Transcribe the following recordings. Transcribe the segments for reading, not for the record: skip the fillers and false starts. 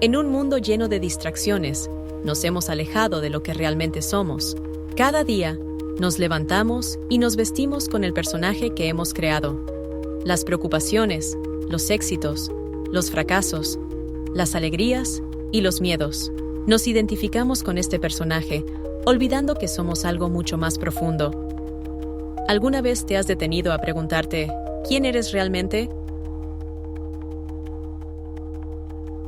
En un mundo lleno de distracciones, nos hemos alejado de lo que realmente somos. Cada día, nos levantamos y nos vestimos con el personaje que hemos creado. Las preocupaciones, los éxitos, los fracasos, las alegrías y los miedos. Nos identificamos con este personaje, olvidando que somos algo mucho más profundo. ¿Alguna vez te has detenido a preguntarte, ¿quién eres realmente?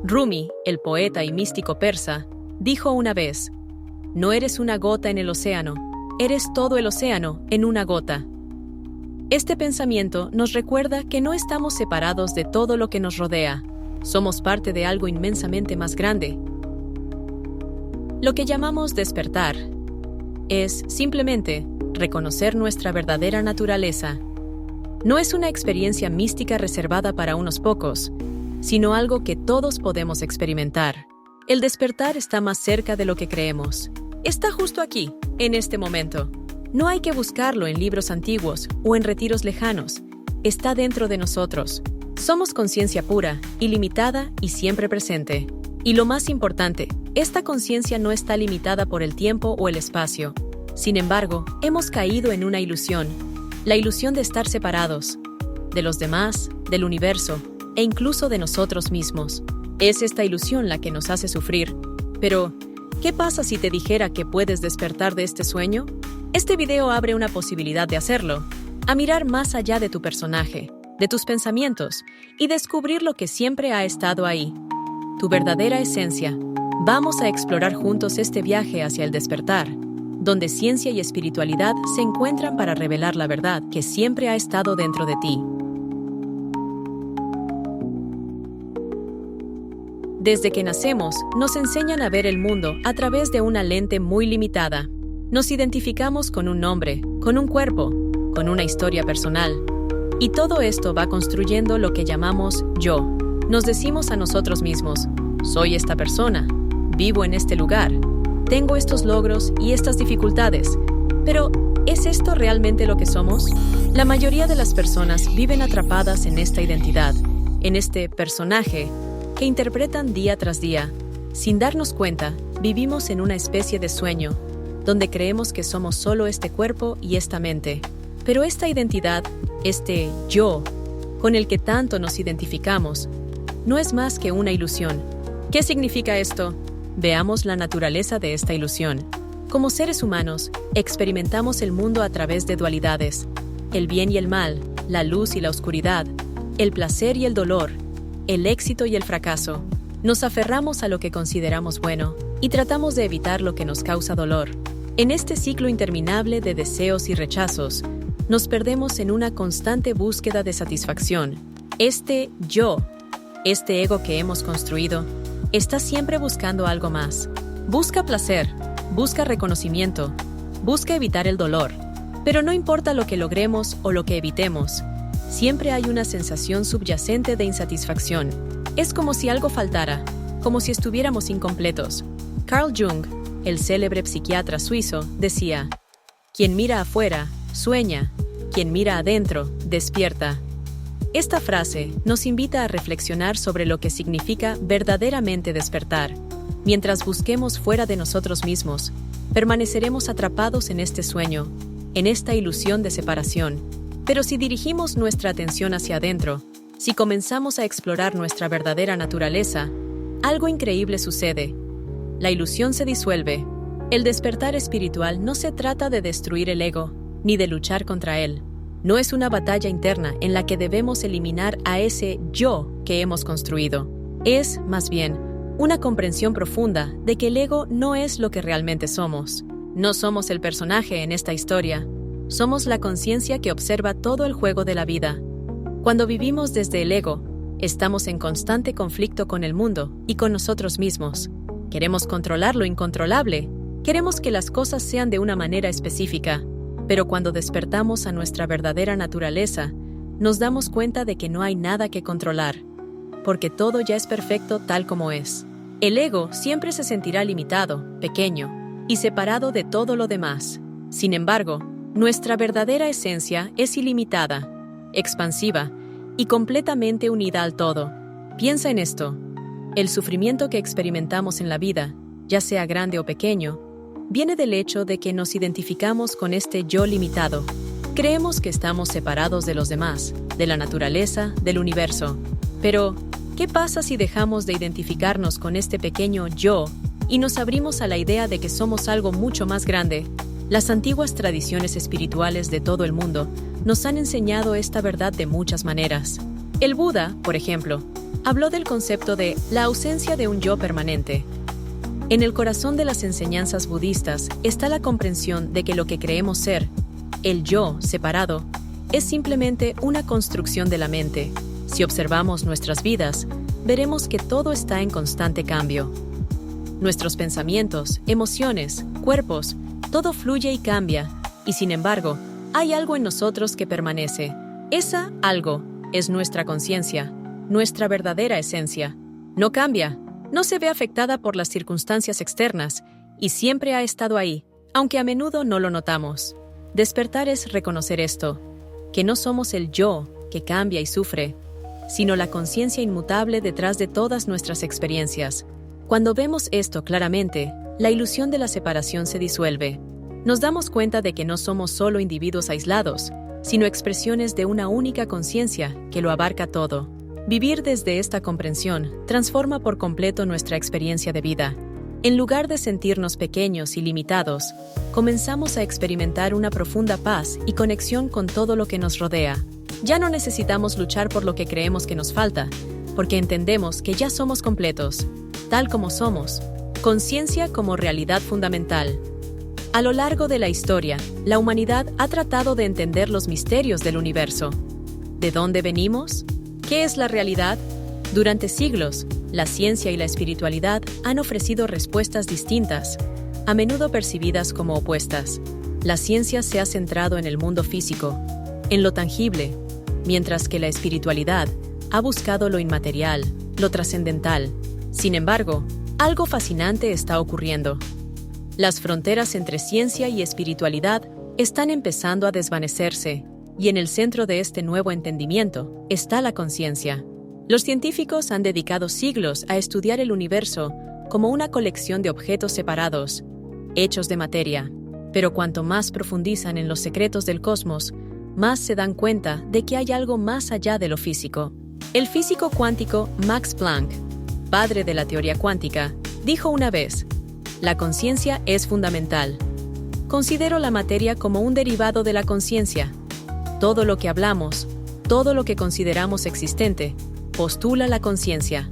Rumi, el poeta y místico persa, dijo una vez, no eres una gota en el océano, eres todo el océano en una gota. Este pensamiento nos recuerda que no estamos separados de todo lo que nos rodea, somos parte de algo inmensamente más grande. Lo que llamamos despertar es, simplemente, reconocer nuestra verdadera naturaleza. No es una experiencia mística reservada para unos pocos, sino algo que todos podemos experimentar. El despertar está más cerca de lo que creemos. Está justo aquí, en este momento. No hay que buscarlo en libros antiguos o en retiros lejanos. Está dentro de nosotros. Somos conciencia pura, ilimitada y siempre presente. Y lo más importante, esta conciencia no está limitada por el tiempo o el espacio. Sin embargo, hemos caído en una ilusión, la ilusión de estar separados, de los demás, del universo, e incluso de nosotros mismos. Es esta ilusión la que nos hace sufrir. Pero, ¿qué pasa si te dijera que puedes despertar de este sueño? Este video abre una posibilidad de hacerlo, a mirar más allá de tu personaje, de tus pensamientos, y descubrir lo que siempre ha estado ahí, tu verdadera esencia. Vamos a explorar juntos este viaje hacia el despertar, donde ciencia y espiritualidad se encuentran para revelar la verdad que siempre ha estado dentro de ti. Desde que nacemos, nos enseñan a ver el mundo a través de una lente muy limitada. Nos identificamos con un nombre, con un cuerpo, con una historia personal. Y todo esto va construyendo lo que llamamos yo. Nos decimos a nosotros mismos, soy esta persona, vivo en este lugar, tengo estos logros y estas dificultades. Pero, ¿es esto realmente lo que somos? La mayoría de las personas viven atrapadas en esta identidad, en este personaje, que interpretan día tras día. Sin darnos cuenta, vivimos en una especie de sueño, donde creemos que somos solo este cuerpo y esta mente. Pero esta identidad, este yo, con el que tanto nos identificamos, no es más que una ilusión. ¿Qué significa esto? Veamos la naturaleza de esta ilusión. Como seres humanos, experimentamos el mundo a través de dualidades, el bien y el mal, la luz y la oscuridad, el placer y el dolor, el éxito y el fracaso. Nos aferramos a lo que consideramos bueno y tratamos de evitar lo que nos causa dolor. En este ciclo interminable de deseos y rechazos, nos perdemos en una constante búsqueda de satisfacción. Este yo, este ego que hemos construido, está siempre buscando algo más. Busca placer, busca reconocimiento, busca evitar el dolor. Pero no importa lo que logremos o lo que evitemos, siempre hay una sensación subyacente de insatisfacción. Es como si algo faltara, como si estuviéramos incompletos. Carl Jung, el célebre psiquiatra suizo, decía, quien mira afuera, sueña, quien mira adentro, despierta. Esta frase nos invita a reflexionar sobre lo que significa verdaderamente despertar. Mientras busquemos fuera de nosotros mismos, permaneceremos atrapados en este sueño, en esta ilusión de separación. Pero si dirigimos nuestra atención hacia adentro, si comenzamos a explorar nuestra verdadera naturaleza, algo increíble sucede. La ilusión se disuelve. El despertar espiritual no se trata de destruir el ego, ni de luchar contra él. No es una batalla interna en la que debemos eliminar a ese yo que hemos construido. Es, más bien, una comprensión profunda de que el ego no es lo que realmente somos. No somos el personaje en esta historia. Somos la conciencia que observa todo el juego de la vida. Cuando vivimos desde el ego, estamos en constante conflicto con el mundo y con nosotros mismos. Queremos controlar lo incontrolable. Queremos que las cosas sean de una manera específica. Pero cuando despertamos a nuestra verdadera naturaleza, nos damos cuenta de que no hay nada que controlar, porque todo ya es perfecto tal como es. El ego siempre se sentirá limitado, pequeño y separado de todo lo demás. Sin embargo, nuestra verdadera esencia es ilimitada, expansiva y completamente unida al todo. Piensa en esto. El sufrimiento que experimentamos en la vida, ya sea grande o pequeño, viene del hecho de que nos identificamos con este yo limitado. Creemos que estamos separados de los demás, de la naturaleza, del universo. Pero, ¿qué pasa si dejamos de identificarnos con este pequeño yo y nos abrimos a la idea de que somos algo mucho más grande? Las antiguas tradiciones espirituales de todo el mundo nos han enseñado esta verdad de muchas maneras. El Buda, por ejemplo, habló del concepto de la ausencia de un yo permanente. En el corazón de las enseñanzas budistas está la comprensión de que lo que creemos ser, el yo separado, es simplemente una construcción de la mente. Si observamos nuestras vidas, veremos que todo está en constante cambio. Nuestros pensamientos, emociones, cuerpos, todo fluye y cambia, y sin embargo, hay algo en nosotros que permanece. Esa algo es nuestra conciencia, nuestra verdadera esencia. No cambia, no se ve afectada por las circunstancias externas, y siempre ha estado ahí, aunque a menudo no lo notamos. Despertar es reconocer esto, que no somos el yo que cambia y sufre, sino la conciencia inmutable detrás de todas nuestras experiencias. Cuando vemos esto claramente, la ilusión de la separación se disuelve. Nos damos cuenta de que no somos solo individuos aislados, sino expresiones de una única conciencia que lo abarca todo. Vivir desde esta comprensión transforma por completo nuestra experiencia de vida. En lugar de sentirnos pequeños y limitados, comenzamos a experimentar una profunda paz y conexión con todo lo que nos rodea. Ya no necesitamos luchar por lo que creemos que nos falta, porque entendemos que ya somos completos, tal como somos. Conciencia como realidad fundamental. A lo largo de la historia, la humanidad ha tratado de entender los misterios del universo. ¿De dónde venimos? ¿Qué es la realidad? Durante siglos, la ciencia y la espiritualidad han ofrecido respuestas distintas, a menudo percibidas como opuestas. La ciencia se ha centrado en el mundo físico, en lo tangible, mientras que la espiritualidad ha buscado lo inmaterial, lo trascendental. Sin embargo, algo fascinante está ocurriendo. Las fronteras entre ciencia y espiritualidad están empezando a desvanecerse, y en el centro de este nuevo entendimiento está la conciencia. Los científicos han dedicado siglos a estudiar el universo como una colección de objetos separados, hechos de materia. Pero cuanto más profundizan en los secretos del cosmos, más se dan cuenta de que hay algo más allá de lo físico. El físico cuántico Max Planck, padre de la teoría cuántica, dijo una vez: la conciencia es fundamental. Considero la materia como un derivado de la conciencia. Todo lo que hablamos, todo lo que consideramos existente, postula la conciencia.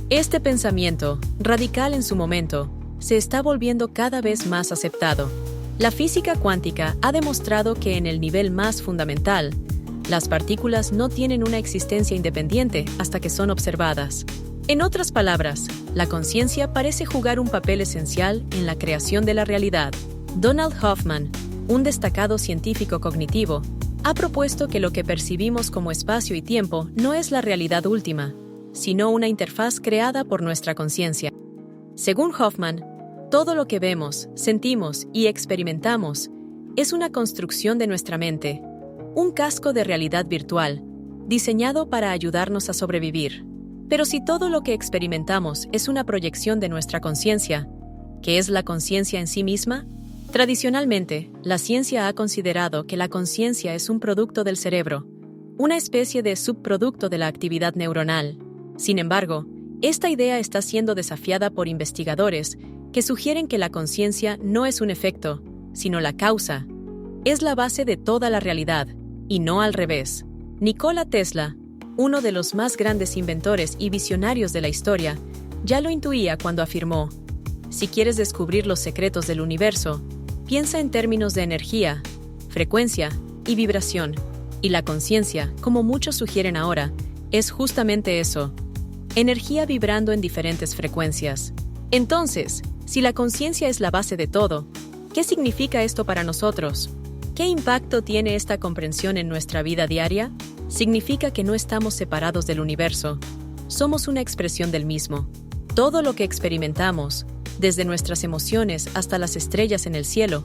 Este pensamiento, radical en su momento, se está volviendo cada vez más aceptado. La física cuántica ha demostrado que en el nivel más fundamental, las partículas no tienen una existencia independiente hasta que son observadas. En otras palabras, la conciencia parece jugar un papel esencial en la creación de la realidad. Donald Hoffman, un destacado científico cognitivo, ha propuesto que lo que percibimos como espacio y tiempo no es la realidad última, sino una interfaz creada por nuestra conciencia. Según Hoffman, todo lo que vemos, sentimos y experimentamos es una construcción de nuestra mente, un casco de realidad virtual, diseñado para ayudarnos a sobrevivir. Pero si todo lo que experimentamos es una proyección de nuestra conciencia, ¿qué es la conciencia en sí misma? Tradicionalmente, la ciencia ha considerado que la conciencia es un producto del cerebro, una especie de subproducto de la actividad neuronal. Sin embargo, esta idea está siendo desafiada por investigadores que sugieren que la conciencia no es un efecto, sino la causa. Es la base de toda la realidad, y no al revés. Nikola Tesla, uno de los más grandes inventores y visionarios de la historia, ya lo intuía cuando afirmó: si quieres descubrir los secretos del universo, piensa en términos de energía, frecuencia y vibración. Y la conciencia, como muchos sugieren ahora, es justamente eso: energía vibrando en diferentes frecuencias. Entonces, si la conciencia es la base de todo, ¿qué significa esto para nosotros? ¿Qué impacto tiene esta comprensión en nuestra vida diaria? Significa que no estamos separados del universo. Somos una expresión del mismo. Todo lo que experimentamos, desde nuestras emociones hasta las estrellas en el cielo,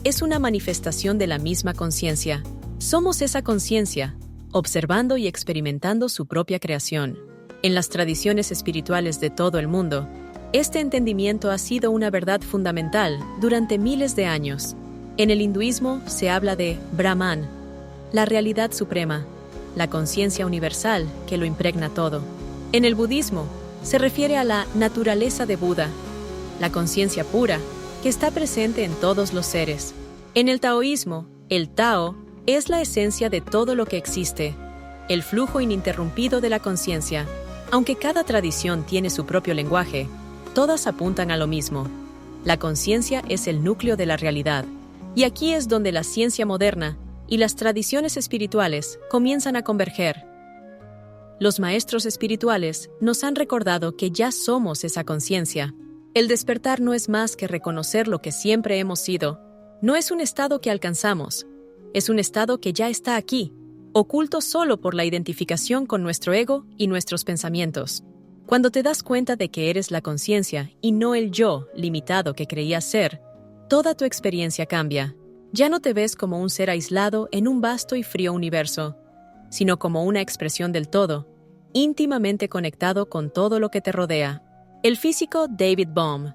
es una manifestación de la misma conciencia. Somos esa conciencia, observando y experimentando su propia creación. En las tradiciones espirituales de todo el mundo, este entendimiento ha sido una verdad fundamental durante miles de años. En el hinduismo se habla de Brahman, la realidad suprema, la conciencia universal que lo impregna todo. En el budismo se refiere a la naturaleza de Buda, la conciencia pura que está presente en todos los seres. En el taoísmo, el Tao es la esencia de todo lo que existe, el flujo ininterrumpido de la conciencia. Aunque cada tradición tiene su propio lenguaje, todas apuntan a lo mismo. La conciencia es el núcleo de la realidad, y aquí es donde la ciencia moderna y las tradiciones espirituales comienzan a converger. Los maestros espirituales nos han recordado que ya somos esa conciencia. El despertar no es más que reconocer lo que siempre hemos sido. No es un estado que alcanzamos, es un estado que ya está aquí, oculto solo por la identificación con nuestro ego y nuestros pensamientos. Cuando te das cuenta de que eres la conciencia y no el yo limitado que creías ser, toda tu experiencia cambia. Ya no te ves como un ser aislado en un vasto y frío universo, sino como una expresión del todo, íntimamente conectado con todo lo que te rodea. El físico David Bohm,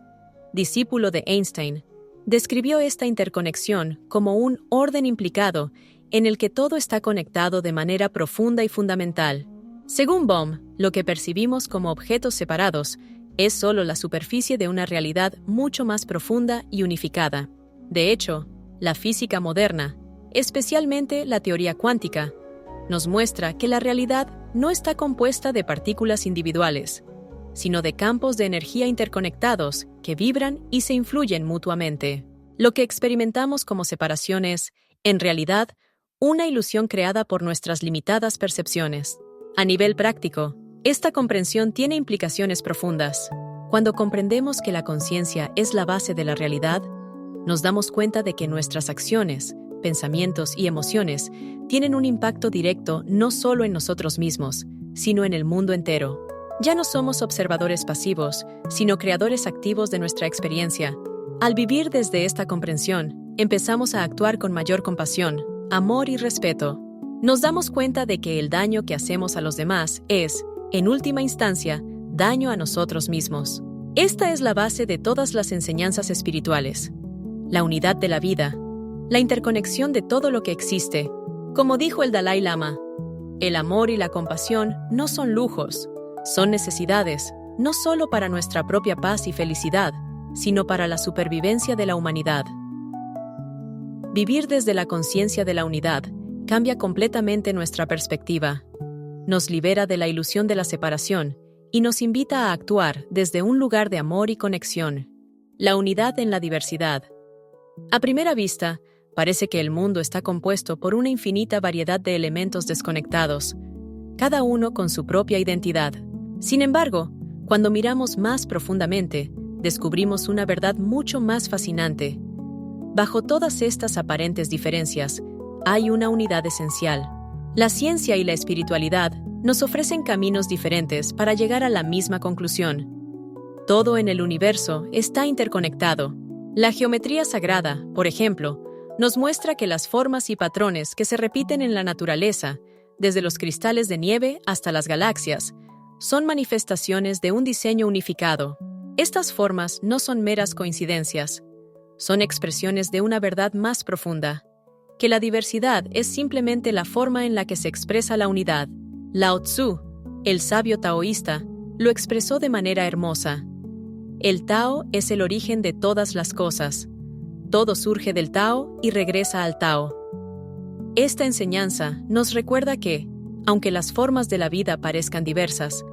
discípulo de Einstein, describió esta interconexión como un orden implicado en el que todo está conectado de manera profunda y fundamental. Según Bohm, lo que percibimos como objetos separados es solo la superficie de una realidad mucho más profunda y unificada. De hecho, la física moderna, especialmente la teoría cuántica, nos muestra que la realidad no está compuesta de partículas individuales, sino de campos de energía interconectados que vibran y se influyen mutuamente. Lo que experimentamos como separación es, en realidad, una ilusión creada por nuestras limitadas percepciones. A nivel práctico, esta comprensión tiene implicaciones profundas. Cuando comprendemos que la conciencia es la base de la realidad, nos damos cuenta de que nuestras acciones, pensamientos y emociones tienen un impacto directo no solo en nosotros mismos, sino en el mundo entero. Ya no somos observadores pasivos, sino creadores activos de nuestra experiencia. Al vivir desde esta comprensión, empezamos a actuar con mayor compasión, amor y respeto. Nos damos cuenta de que el daño que hacemos a los demás es, en última instancia, daño a nosotros mismos. Esta es la base de todas las enseñanzas espirituales. La unidad de la vida, la interconexión de todo lo que existe. Como dijo el Dalai Lama, el amor y la compasión no son lujos, son necesidades, no solo para nuestra propia paz y felicidad, sino para la supervivencia de la humanidad. Vivir desde la conciencia de la unidad cambia completamente nuestra perspectiva. Nos libera de la ilusión de la separación y nos invita a actuar desde un lugar de amor y conexión. La unidad en la diversidad. A primera vista, parece que el mundo está compuesto por una infinita variedad de elementos desconectados, cada uno con su propia identidad. Sin embargo, cuando miramos más profundamente, descubrimos una verdad mucho más fascinante. Bajo todas estas aparentes diferencias, hay una unidad esencial. La ciencia y la espiritualidad nos ofrecen caminos diferentes para llegar a la misma conclusión. Todo en el universo está interconectado. La geometría sagrada, por ejemplo, nos muestra que las formas y patrones que se repiten en la naturaleza, desde los cristales de nieve hasta las galaxias, son manifestaciones de un diseño unificado. Estas formas no son meras coincidencias, son expresiones de una verdad más profunda, que la diversidad es simplemente la forma en la que se expresa la unidad. Lao Tzu, el sabio taoísta, lo expresó de manera hermosa. El Tao es el origen de todas las cosas. Todo surge del Tao y regresa al Tao. Esta enseñanza nos recuerda que, aunque las formas de la vida parezcan diversas,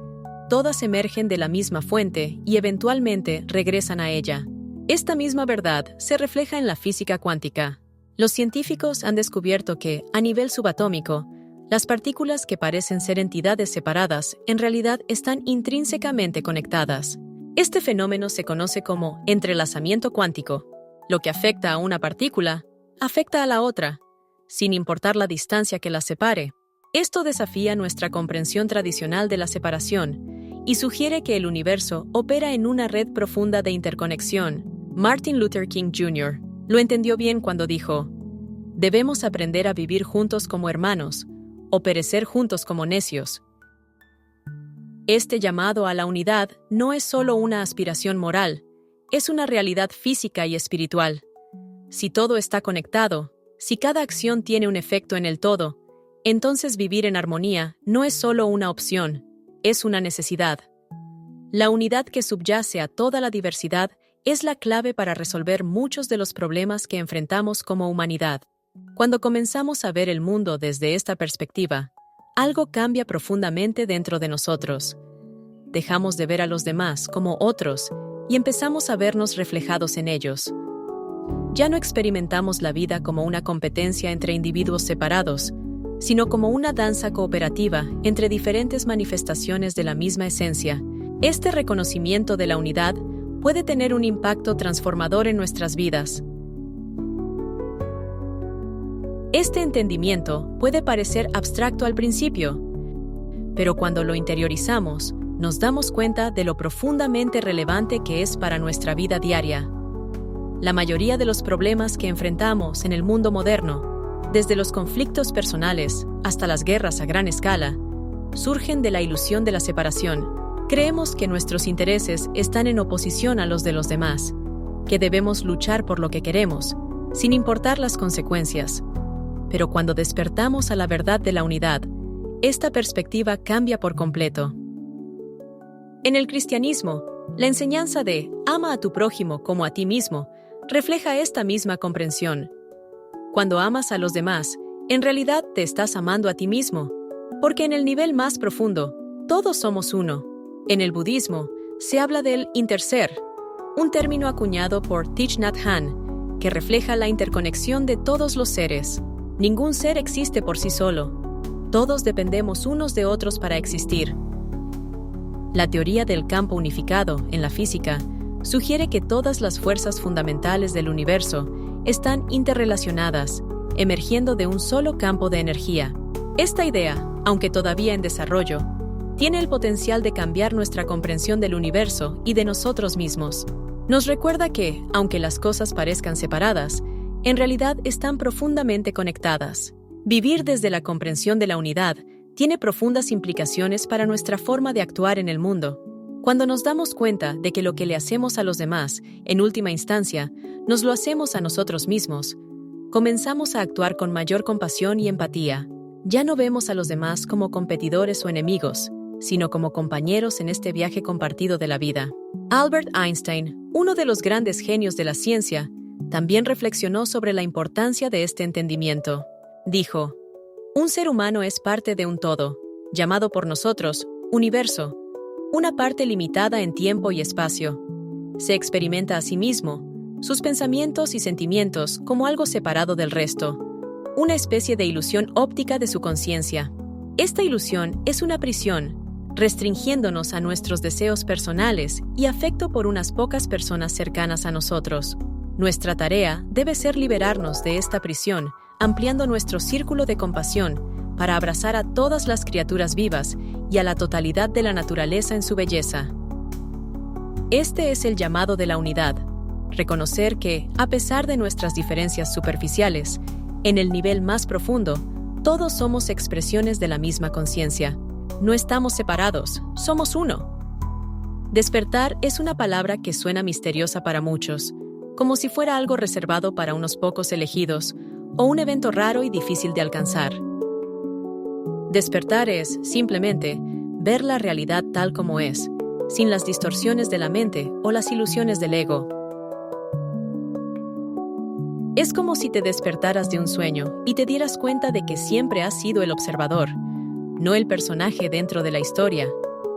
todas emergen de la misma fuente y eventualmente regresan a ella. Esta misma verdad se refleja en la física cuántica. Los científicos han descubierto que, a nivel subatómico, las partículas que parecen ser entidades separadas en realidad están intrínsecamente conectadas. Este fenómeno se conoce como entrelazamiento cuántico. Lo que afecta a una partícula, afecta a la otra, sin importar la distancia que las separe. Esto desafía nuestra comprensión tradicional de la separación y sugiere que el universo opera en una red profunda de interconexión. Martin Luther King Jr. lo entendió bien cuando dijo: «Debemos aprender a vivir juntos como hermanos, o perecer juntos como necios». Este llamado a la unidad no es solo una aspiración moral, es una realidad física y espiritual. Si todo está conectado, si cada acción tiene un efecto en el todo, entonces vivir en armonía no es solo una opción, es una necesidad. La unidad que subyace a toda la diversidad es la clave para resolver muchos de los problemas que enfrentamos como humanidad. Cuando comenzamos a ver el mundo desde esta perspectiva, algo cambia profundamente dentro de nosotros. Dejamos de ver a los demás como otros y empezamos a vernos reflejados en ellos. Ya no experimentamos la vida como una competencia entre individuos separados, sino como una danza cooperativa entre diferentes manifestaciones de la misma esencia. Este reconocimiento de la unidad puede tener un impacto transformador en nuestras vidas. Este entendimiento puede parecer abstracto al principio, pero cuando lo interiorizamos, nos damos cuenta de lo profundamente relevante que es para nuestra vida diaria. La mayoría de los problemas que enfrentamos en el mundo moderno, desde los conflictos personales hasta las guerras a gran escala, surgen de la ilusión de la separación. Creemos que nuestros intereses están en oposición a los de los demás, que debemos luchar por lo que queremos, sin importar las consecuencias. Pero cuando despertamos a la verdad de la unidad, esta perspectiva cambia por completo. En el cristianismo, la enseñanza de «ama a tu prójimo como a ti mismo» refleja esta misma comprensión. Cuando amas a los demás, en realidad te estás amando a ti mismo, porque en el nivel más profundo, todos somos uno. En el budismo, se habla del interser, un término acuñado por Thich Nhat Hanh, que refleja la interconexión de todos los seres. Ningún ser existe por sí solo. Todos dependemos unos de otros para existir. La teoría del campo unificado en la física sugiere que todas las fuerzas fundamentales del universo están interrelacionadas, emergiendo de un solo campo de energía. Esta idea, aunque todavía en desarrollo, tiene el potencial de cambiar nuestra comprensión del universo y de nosotros mismos. Nos recuerda que, aunque las cosas parezcan separadas, en realidad están profundamente conectadas. Vivir desde la comprensión de la unidad tiene profundas implicaciones para nuestra forma de actuar en el mundo. Cuando nos damos cuenta de que lo que le hacemos a los demás, en última instancia, nos lo hacemos a nosotros mismos, comenzamos a actuar con mayor compasión y empatía. Ya no vemos a los demás como competidores o enemigos, sino como compañeros en este viaje compartido de la vida. Albert Einstein, uno de los grandes genios de la ciencia, también reflexionó sobre la importancia de este entendimiento. Dijo: «Un ser humano es parte de un todo, llamado por nosotros universo, una parte limitada en tiempo y espacio. Se experimenta a sí mismo, sus pensamientos y sentimientos como algo separado del resto, una especie de ilusión óptica de su conciencia. Esta ilusión es una prisión, restringiéndonos a nuestros deseos personales y afecto por unas pocas personas cercanas a nosotros. Nuestra tarea debe ser liberarnos de esta prisión, ampliando nuestro círculo de compasión para abrazar a todas las criaturas vivas y a la totalidad de la naturaleza en su belleza». Este es el llamado de la unidad, reconocer que, a pesar de nuestras diferencias superficiales, en el nivel más profundo, todos somos expresiones de la misma conciencia. No estamos separados, somos uno. Despertar es una palabra que suena misteriosa para muchos, como si fuera algo reservado para unos pocos elegidos, o un evento raro y difícil de alcanzar. Despertar es, simplemente, ver la realidad tal como es, sin las distorsiones de la mente o las ilusiones del ego. Es como si te despertaras de un sueño y te dieras cuenta de que siempre has sido el observador, no el personaje dentro de la historia.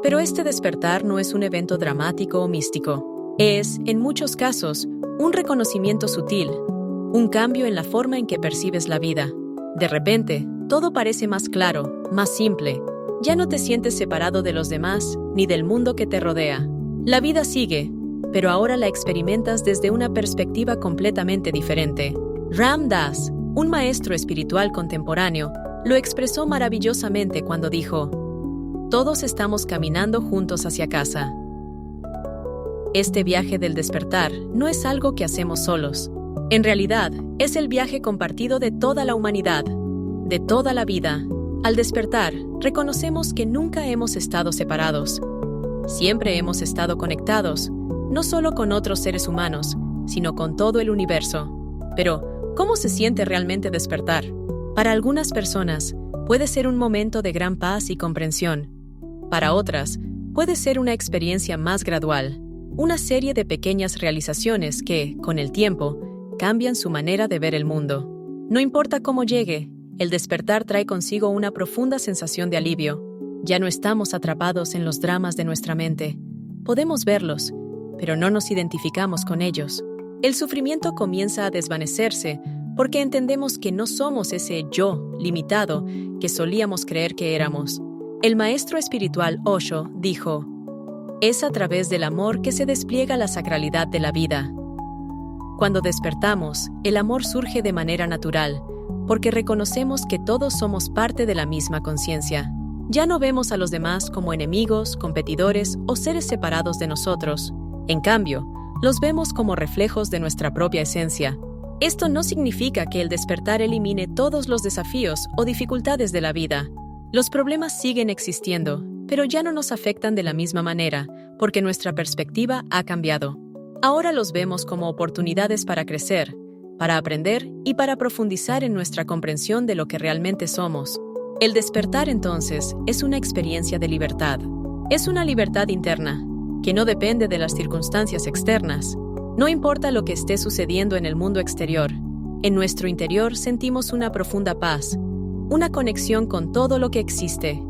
Pero este despertar no es un evento dramático o místico. Es, en muchos casos, un reconocimiento sutil, un cambio en la forma en que percibes la vida. De repente, todo parece más claro, más simple. Ya no te sientes separado de los demás ni del mundo que te rodea. La vida sigue, pero ahora la experimentas desde una perspectiva completamente diferente. Ram Dass, un maestro espiritual contemporáneo, lo expresó maravillosamente cuando dijo: «Todos estamos caminando juntos hacia casa». Este viaje del despertar no es algo que hacemos solos. En realidad, es el viaje compartido de toda la humanidad, de toda la vida. Al despertar, reconocemos que nunca hemos estado separados. Siempre hemos estado conectados, no solo con otros seres humanos, sino con todo el universo. Pero, ¿cómo se siente realmente despertar? Para algunas personas, puede ser un momento de gran paz y comprensión. Para otras, puede ser una experiencia más gradual, una serie de pequeñas realizaciones que, con el tiempo, cambian su manera de ver el mundo. No importa cómo llegue, el despertar trae consigo una profunda sensación de alivio. Ya no estamos atrapados en los dramas de nuestra mente. Podemos verlos, pero no nos identificamos con ellos. El sufrimiento comienza a desvanecerse porque entendemos que no somos ese yo limitado que solíamos creer que éramos. El maestro espiritual Osho dijo: "Es a través del amor que se despliega la sacralidad de la vida". Cuando despertamos, el amor surge de manera natural, porque reconocemos que todos somos parte de la misma conciencia. Ya no vemos a los demás como enemigos, competidores o seres separados de nosotros. En cambio, los vemos como reflejos de nuestra propia esencia. Esto no significa que el despertar elimine todos los desafíos o dificultades de la vida. Los problemas siguen existiendo, pero ya no nos afectan de la misma manera, porque nuestra perspectiva ha cambiado. Ahora los vemos como oportunidades para crecer, para aprender y para profundizar en nuestra comprensión de lo que realmente somos. El despertar, entonces, es una experiencia de libertad. Es una libertad interna, que no depende de las circunstancias externas. No importa lo que esté sucediendo en el mundo exterior, en nuestro interior sentimos una profunda paz, una conexión con todo lo que existe.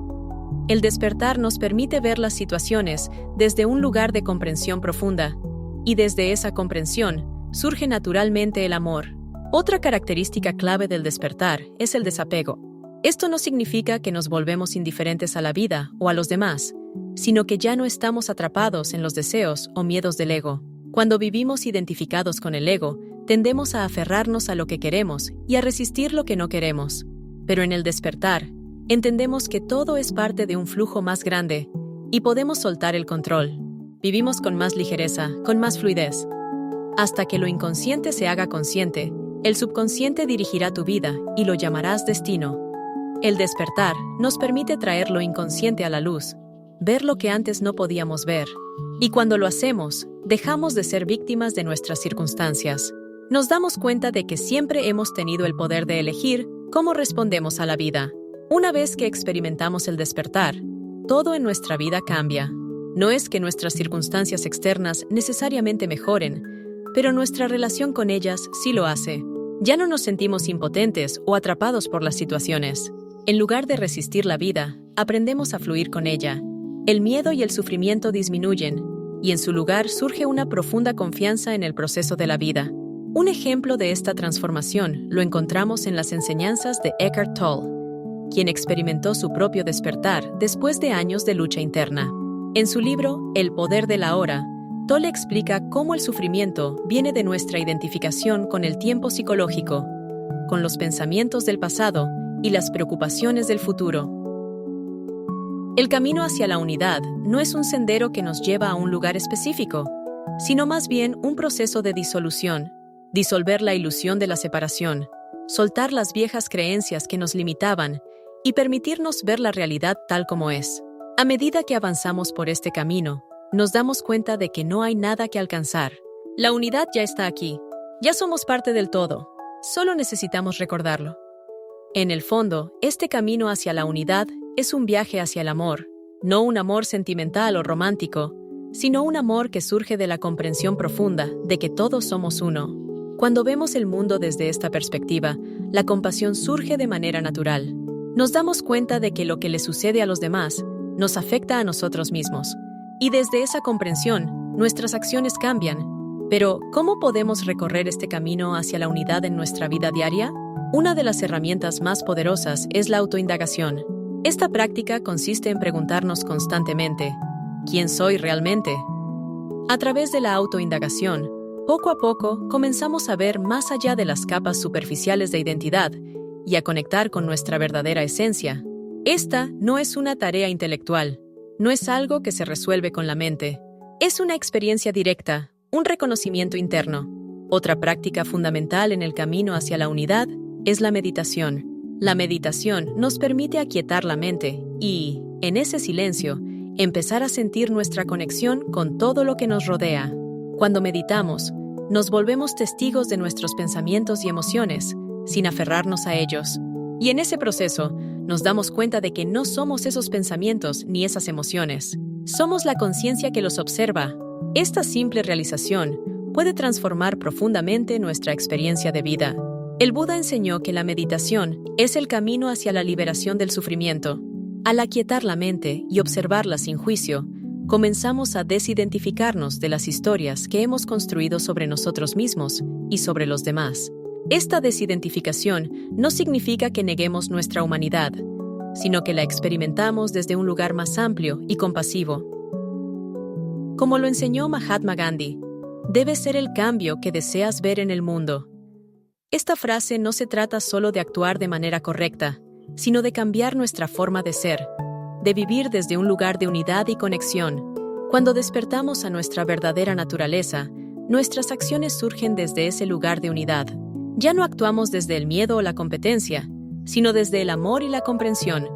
El despertar nos permite ver las situaciones desde un lugar de comprensión profunda, y desde esa comprensión surge naturalmente el amor. Otra característica clave del despertar es el desapego. Esto no significa que nos volvemos indiferentes a la vida o a los demás, sino que ya no estamos atrapados en los deseos o miedos del ego. Cuando vivimos identificados con el ego, tendemos a aferrarnos a lo que queremos y a resistir lo que no queremos. Pero en el despertar, entendemos que todo es parte de un flujo más grande y podemos soltar el control. Vivimos con más ligereza, con más fluidez. Hasta que lo inconsciente se haga consciente, el subconsciente dirigirá tu vida y lo llamarás destino. El despertar nos permite traer lo inconsciente a la luz, ver lo que antes no podíamos ver. Y cuando lo hacemos, dejamos de ser víctimas de nuestras circunstancias. Nos damos cuenta de que siempre hemos tenido el poder de elegir cómo respondemos a la vida. Una vez que experimentamos el despertar, todo en nuestra vida cambia. No es que nuestras circunstancias externas necesariamente mejoren, pero nuestra relación con ellas sí lo hace. Ya no nos sentimos impotentes o atrapados por las situaciones. En lugar de resistir la vida, aprendemos a fluir con ella. El miedo y el sufrimiento disminuyen, y en su lugar surge una profunda confianza en el proceso de la vida. Un ejemplo de esta transformación lo encontramos en las enseñanzas de Eckhart Tolle, quien experimentó su propio despertar después de años de lucha interna. En su libro, El poder de la hora, Tolle explica cómo el sufrimiento viene de nuestra identificación con el tiempo psicológico, con los pensamientos del pasado y las preocupaciones del futuro. El camino hacia la unidad no es un sendero que nos lleva a un lugar específico, sino más bien un proceso de disolución, disolver la ilusión de la separación, soltar las viejas creencias que nos limitaban y permitirnos ver la realidad tal como es. A medida que avanzamos por este camino, nos damos cuenta de que no hay nada que alcanzar. La unidad ya está aquí. Ya somos parte del todo. Solo necesitamos recordarlo. En el fondo, este camino hacia la unidad es un viaje hacia el amor, no un amor sentimental o romántico, sino un amor que surge de la comprensión profunda de que todos somos uno. Cuando vemos el mundo desde esta perspectiva, la compasión surge de manera natural. Nos damos cuenta de que lo que le sucede a los demás nos afecta a nosotros mismos. Y desde esa comprensión, nuestras acciones cambian. Pero, ¿cómo podemos recorrer este camino hacia la unidad en nuestra vida diaria? Una de las herramientas más poderosas es la autoindagación. Esta práctica consiste en preguntarnos constantemente, ¿quién soy realmente? A través de la autoindagación, poco a poco comenzamos a ver más allá de las capas superficiales de identidad y a conectar con nuestra verdadera esencia. Esta no es una tarea intelectual, no es algo que se resuelve con la mente. Es una experiencia directa, un reconocimiento interno. Otra práctica fundamental en el camino hacia la unidad es la meditación. La meditación nos permite aquietar la mente y, en ese silencio, empezar a sentir nuestra conexión con todo lo que nos rodea. Cuando meditamos, nos volvemos testigos de nuestros pensamientos y emociones, sin aferrarnos a ellos. Y en ese proceso, nos damos cuenta de que no somos esos pensamientos ni esas emociones. Somos la conciencia que los observa. Esta simple realización puede transformar profundamente nuestra experiencia de vida. El Buda enseñó que la meditación es el camino hacia la liberación del sufrimiento. Al aquietar la mente y observarla sin juicio, comenzamos a desidentificarnos de las historias que hemos construido sobre nosotros mismos y sobre los demás. Esta desidentificación no significa que neguemos nuestra humanidad, sino que la experimentamos desde un lugar más amplio y compasivo. Como lo enseñó Mahatma Gandhi, debes ser el cambio que deseas ver en el mundo. Esta frase no se trata solo de actuar de manera correcta, sino de cambiar nuestra forma de ser, de vivir desde un lugar de unidad y conexión. Cuando despertamos a nuestra verdadera naturaleza, nuestras acciones surgen desde ese lugar de unidad. Ya no actuamos desde el miedo o la competencia, sino desde el amor y la comprensión.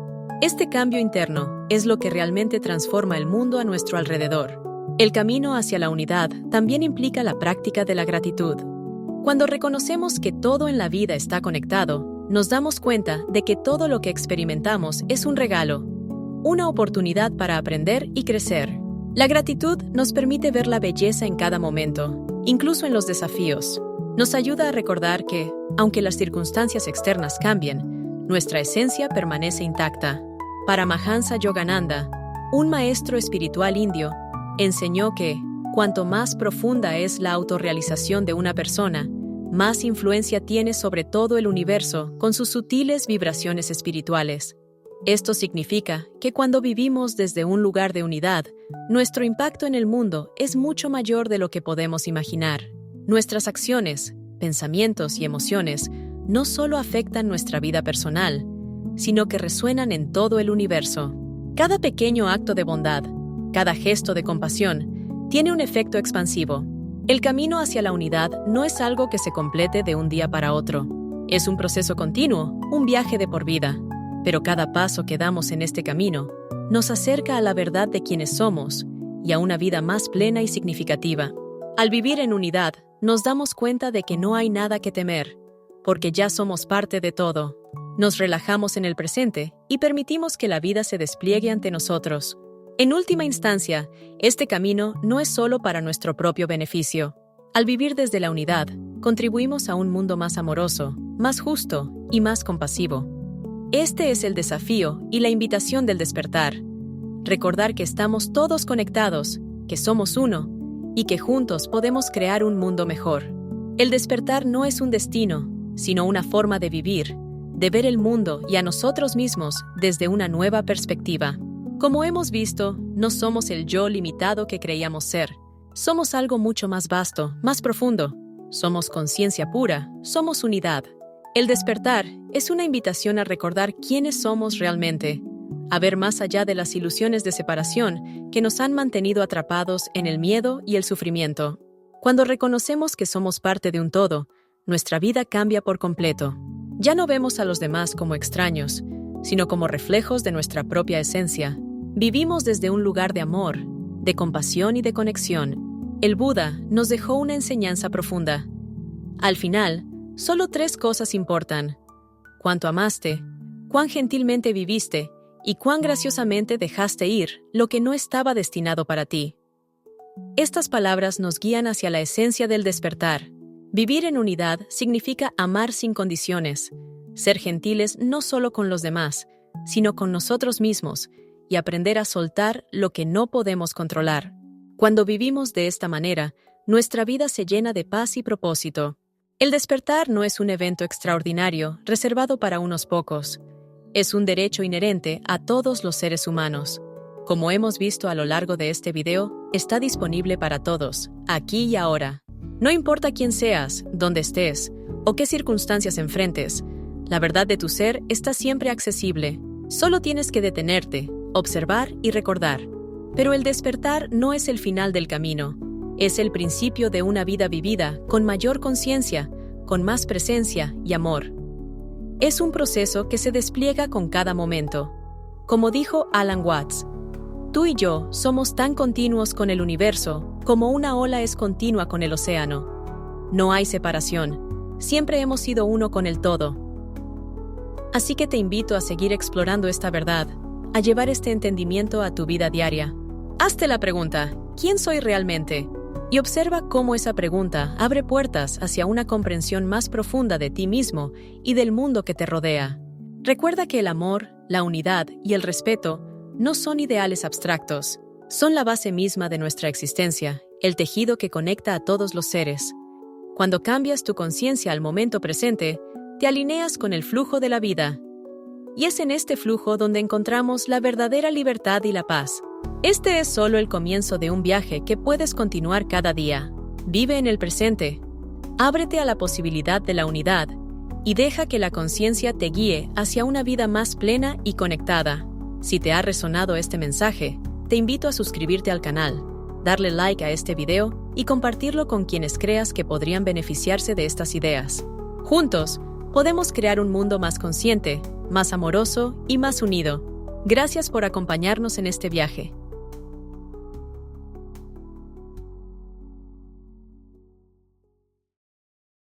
Este cambio interno es lo que realmente transforma el mundo a nuestro alrededor. El camino hacia la unidad también implica la práctica de la gratitud. Cuando reconocemos que todo en la vida está conectado, nos damos cuenta de que todo lo que experimentamos es un regalo, una oportunidad para aprender y crecer. La gratitud nos permite ver la belleza en cada momento, incluso en los desafíos. Nos ayuda a recordar que, aunque las circunstancias externas cambien, nuestra esencia permanece intacta. Paramahansa Yogananda, un maestro espiritual indio, enseñó que, cuanto más profunda es la autorrealización de una persona, más influencia tiene sobre todo el universo con sus sutiles vibraciones espirituales. Esto significa que cuando vivimos desde un lugar de unidad, nuestro impacto en el mundo es mucho mayor de lo que podemos imaginar. Nuestras acciones, pensamientos y emociones no solo afectan nuestra vida personal, sino que resuenan en todo el universo. Cada pequeño acto de bondad, cada gesto de compasión, tiene un efecto expansivo. El camino hacia la unidad no es algo que se complete de un día para otro. Es un proceso continuo, un viaje de por vida. Pero cada paso que damos en este camino nos acerca a la verdad de quienes somos y a una vida más plena y significativa. Al vivir en unidad, nos damos cuenta de que no hay nada que temer, porque ya somos parte de todo. Nos relajamos en el presente y permitimos que la vida se despliegue ante nosotros. En última instancia, este camino no es solo para nuestro propio beneficio. Al vivir desde la unidad, contribuimos a un mundo más amoroso, más justo y más compasivo. Este es el desafío y la invitación del despertar. Recordar que estamos todos conectados, que somos uno, y que juntos podemos crear un mundo mejor. El despertar no es un destino, sino una forma de vivir, de ver el mundo y a nosotros mismos desde una nueva perspectiva. Como hemos visto, no somos el yo limitado que creíamos ser. Somos algo mucho más vasto, más profundo. Somos conciencia pura, somos unidad. El despertar es una invitación a recordar quiénes somos realmente, a ver más allá de las ilusiones de separación que nos han mantenido atrapados en el miedo y el sufrimiento. Cuando reconocemos que somos parte de un todo, nuestra vida cambia por completo. Ya no vemos a los demás como extraños, sino como reflejos de nuestra propia esencia. Vivimos desde un lugar de amor, de compasión y de conexión. El Buda nos dejó una enseñanza profunda. Al final, solo 3 cosas importan: cuánto amaste, cuán gentilmente viviste y cuán graciosamente dejaste ir lo que no estaba destinado para ti. Estas palabras nos guían hacia la esencia del despertar. Vivir en unidad significa amar sin condiciones, ser gentiles no solo con los demás, sino con nosotros mismos, y aprender a soltar lo que no podemos controlar. Cuando vivimos de esta manera, nuestra vida se llena de paz y propósito. El despertar no es un evento extraordinario reservado para unos pocos. Es un derecho inherente a todos los seres humanos. Como hemos visto a lo largo de este video, está disponible para todos, aquí y ahora. No importa quién seas, dónde estés o qué circunstancias enfrentes, la verdad de tu ser está siempre accesible. Solo tienes que detenerte, observar y recordar. Pero el despertar no es el final del camino. Es el principio de una vida vivida con mayor conciencia, con más presencia y amor. Es un proceso que se despliega con cada momento. Como dijo Alan Watts, tú y yo somos tan continuos con el universo como una ola es continua con el océano. No hay separación, siempre hemos sido uno con el todo. Así que te invito a seguir explorando esta verdad, a llevar este entendimiento a tu vida diaria. Hazte la pregunta, ¿quién soy realmente? Y observa cómo esa pregunta abre puertas hacia una comprensión más profunda de ti mismo y del mundo que te rodea. Recuerda que el amor, la unidad y el respeto no son ideales abstractos, son la base misma de nuestra existencia, el tejido que conecta a todos los seres. Cuando cambias tu conciencia al momento presente, te alineas con el flujo de la vida. Y es en este flujo donde encontramos la verdadera libertad y la paz. Este es solo el comienzo de un viaje que puedes continuar cada día. Vive en el presente. Ábrete a la posibilidad de la unidad y deja que la conciencia te guíe hacia una vida más plena y conectada. Si te ha resonado este mensaje, te invito a suscribirte al canal, darle like a este video y compartirlo con quienes creas que podrían beneficiarse de estas ideas. Juntos, podemos crear un mundo más consciente, más amoroso y más unido. Gracias por acompañarnos en este viaje.